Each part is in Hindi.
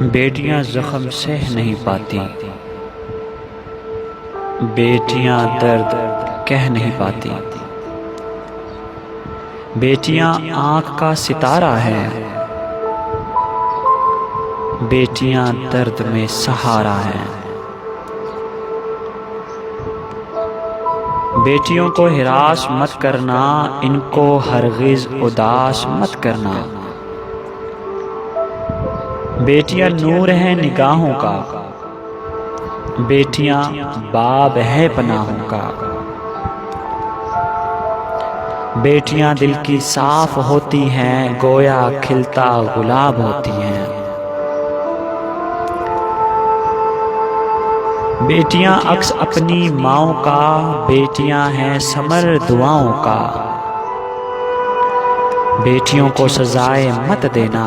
बेटियां जख्म सह नहीं पाती, बेटियां दर्द कह नहीं पाती। बेटियां आँख का सितारा है, बेटियां दर्द में सहारा है। बेटियों को हिरास मत करना, इनको हरगिज़ उदास मत करना। बेटियां नूर है निगाहों का, बेटियां बाब है पनाहों का। बेटियां दिल की साफ होती हैं, गोया खिलता गुलाब होती हैं। बेटियां अक्स अपनी माँओं का, बेटियां हैं समर दुआओं का। बेटियों को सजाए मत देना,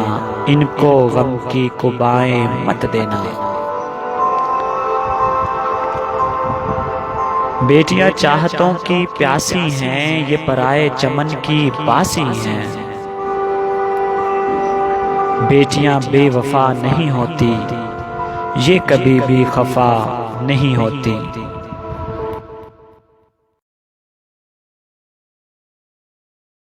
इनको गम की कुबाएं मत देना। बेटियां चाहतों की प्यासी हैं, ये पराए चमन की बासी हैं। बेटियां बेवफा नहीं होती, ये कभी भी खफा नहीं होती।